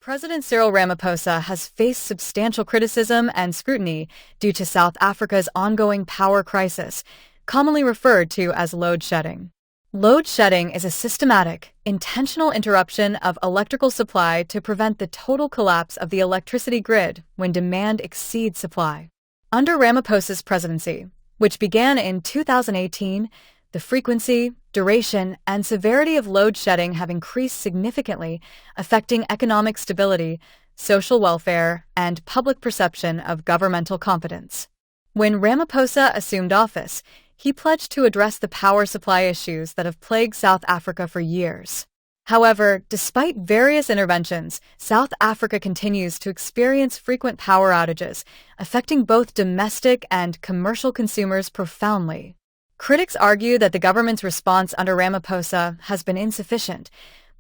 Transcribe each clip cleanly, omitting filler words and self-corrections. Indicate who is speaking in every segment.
Speaker 1: President Cyril Ramaphosa has faced substantial criticism and scrutiny due to South Africa's ongoing power crisis, commonly referred to as load shedding. Load shedding is a systematic, intentional interruption of electrical supply to prevent the total collapse of the electricity grid when demand exceeds supply. Under Ramaphosa's presidency, which began in 2018, the frequency, duration, and severity of load shedding have increased significantly, affecting economic stability, social welfare, and public perception of governmental competence. When Ramaphosa assumed office, he pledged to address the power supply issues that have plagued South Africa for years. However, despite various interventions, South Africa continues to experience frequent power outages, affecting both domestic and commercial consumers profoundly. Critics argue that the government's response under Ramaphosa has been insufficient,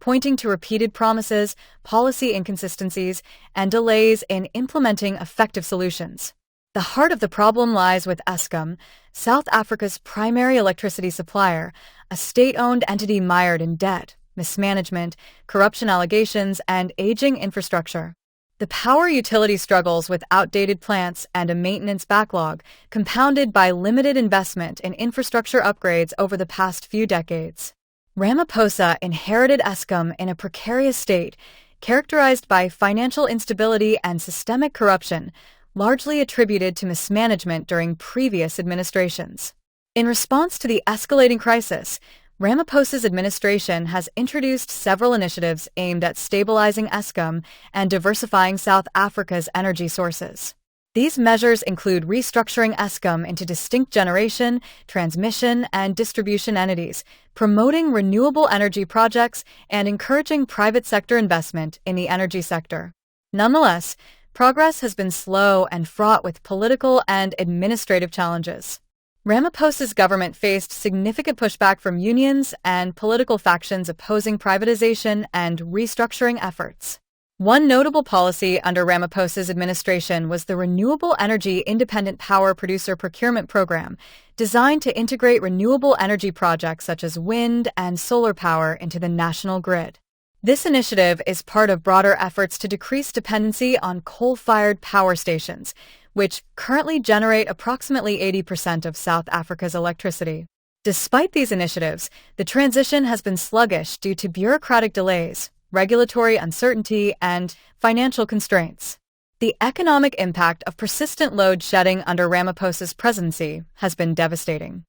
Speaker 1: pointing to repeated promises, policy inconsistencies, and delays in implementing effective solutions. The heart of the problem lies with Eskom, South Africa's primary electricity supplier, a state-owned entity mired in debt, mismanagement, corruption allegations, and aging infrastructure. The power utility struggles with outdated plants and a maintenance backlog, compounded by limited investment in infrastructure upgrades over the past few decades. Ramaphosa inherited Eskom in a precarious state, characterized by financial instability and systemic corruption, largely attributed to mismanagement during previous administrations. In response to the escalating crisis, Ramaphosa's administration has introduced several initiatives aimed at stabilizing Eskom and diversifying South Africa's energy sources. These measures include restructuring Eskom into distinct generation, transmission, and distribution entities, promoting renewable energy projects, and encouraging private sector investment in the energy sector. Nonetheless, progress has been slow and fraught with political and administrative challenges. Ramaphosa's government faced significant pushback from unions and political factions opposing privatization and restructuring efforts. One notable policy under Ramaphosa's administration was the Renewable Energy Independent Power Producer Procurement Program, designed to integrate renewable energy projects such as wind and solar power into the national grid. This initiative is part of broader efforts to decrease dependency on coal-fired power stations, which currently generate approximately 80% of South Africa's electricity. Despite these initiatives, the transition has been sluggish due to bureaucratic delays, regulatory uncertainty, and financial constraints. The economic impact of persistent load shedding under Ramaphosa's presidency has been devastating.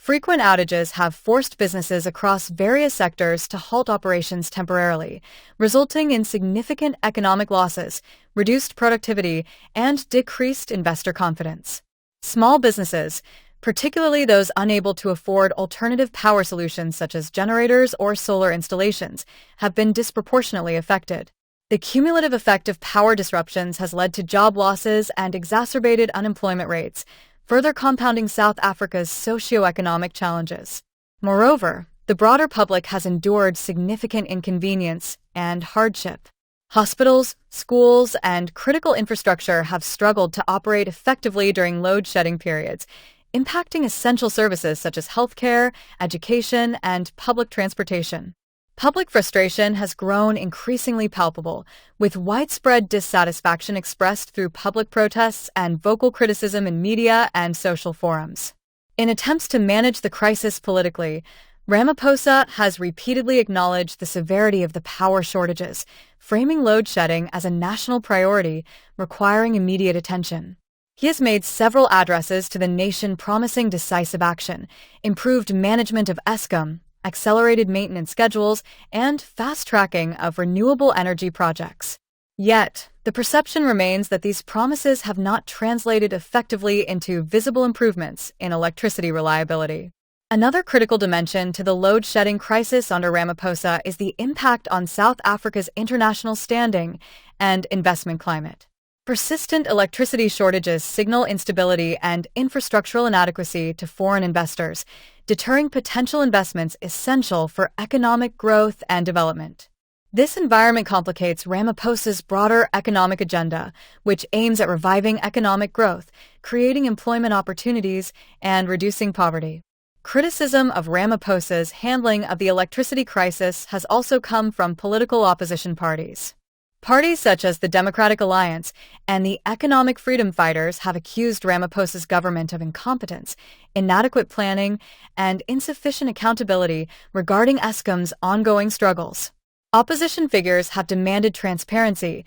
Speaker 1: Frequent outages have forced businesses across various sectors to halt operations temporarily, resulting in significant economic losses, reduced productivity, and decreased investor confidence. Small businesses, particularly those unable to afford alternative power solutions such as generators or solar installations, have been disproportionately affected. The cumulative effect of power disruptions has led to job losses and exacerbated unemployment rates, further compounding South Africa's socio-economic challenges. Moreover, the broader public has endured significant inconvenience and hardship. Hospitals, schools, and critical infrastructure have struggled to operate effectively during load-shedding periods, impacting essential services such as healthcare, education, and public transportation. Public frustration has grown increasingly palpable, with widespread dissatisfaction expressed through public protests and vocal criticism in media and social forums. In attempts to manage the crisis politically, Ramaphosa has repeatedly acknowledged the severity of the power shortages, framing load shedding as a national priority requiring immediate attention. He has made several addresses to the nation promising decisive action, improved management of Eskom, accelerated maintenance schedules, and fast-tracking of renewable energy projects. Yet, the perception remains that these promises have not translated effectively into visible improvements in electricity reliability. Another critical dimension to the load-shedding crisis under Ramaphosa is the impact on South Africa's international standing and investment climate. Persistent electricity shortages signal instability and infrastructural inadequacy to foreign investors, deterring potential investments essential for economic growth and development. This environment complicates Ramaphosa's broader economic agenda, which aims at reviving economic growth, creating employment opportunities, and reducing poverty. Criticism of Ramaphosa's handling of the electricity crisis has also come from political opposition parties. Parties such as the Democratic Alliance and the Economic Freedom Fighters have accused Ramaphosa's government of incompetence, inadequate planning, and insufficient accountability regarding Eskom's ongoing struggles. Opposition figures have demanded transparency,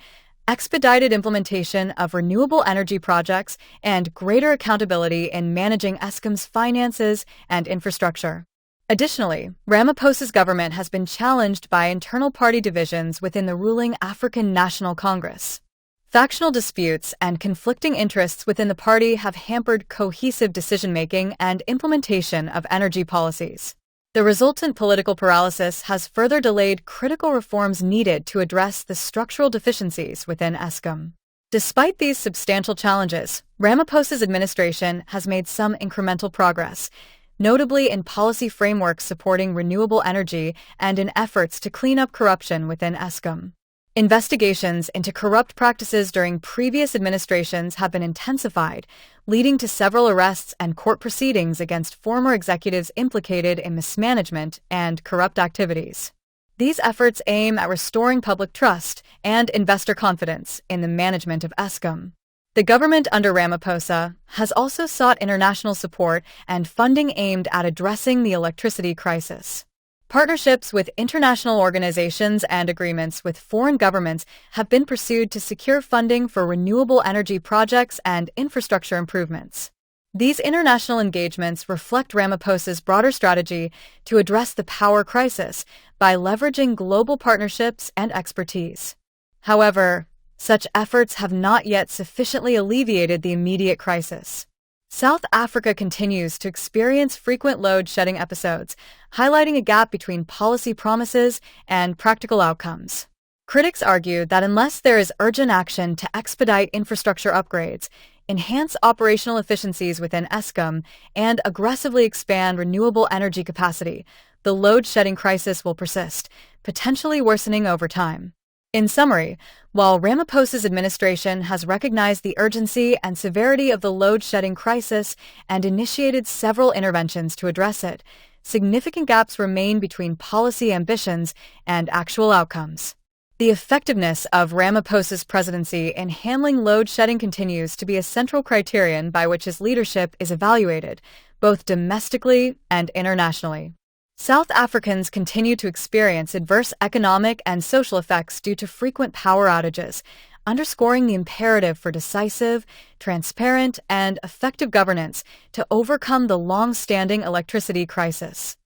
Speaker 1: expedited implementation of renewable energy projects, and greater accountability in managing Eskom's finances and infrastructure. Additionally, Ramaphosa's government has been challenged by internal party divisions within the ruling African National Congress. Factional disputes and conflicting interests within the party have hampered cohesive decision-making and implementation of energy policies. The resultant political paralysis has further delayed critical reforms needed to address the structural deficiencies within Eskom. Despite these substantial challenges, Ramaphosa's administration has made some incremental progress, notably in policy frameworks supporting renewable energy and in efforts to clean up corruption within Eskom. Investigations into corrupt practices during previous administrations have been intensified, leading to several arrests and court proceedings against former executives implicated in mismanagement and corrupt activities. These efforts aim at restoring public trust and investor confidence in the management of Eskom. The government under Ramaphosa has also sought international support and funding aimed at addressing the electricity crisis. Partnerships with international organizations and agreements with foreign governments have been pursued to secure funding for renewable energy projects and infrastructure improvements. These international engagements reflect Ramaphosa's broader strategy to address the power crisis by leveraging global partnerships and expertise. However, such efforts have not yet sufficiently alleviated the immediate crisis. South Africa continues to experience frequent load-shedding episodes, highlighting a gap between policy promises and practical outcomes. Critics argue that unless there is urgent action to expedite infrastructure upgrades, enhance operational efficiencies within Eskom, and aggressively expand renewable energy capacity, the load-shedding crisis will persist, potentially worsening over time. In summary, while Ramaphosa's administration has recognized the urgency and severity of the load-shedding crisis and initiated several interventions to address it, significant gaps remain between policy ambitions and actual outcomes. The effectiveness of Ramaphosa's presidency in handling load-shedding continues to be a central criterion by which his leadership is evaluated, both domestically and internationally. South Africans continue to experience adverse economic and social effects due to frequent power outages, underscoring the imperative for decisive, transparent, and effective governance to overcome the long-standing electricity crisis.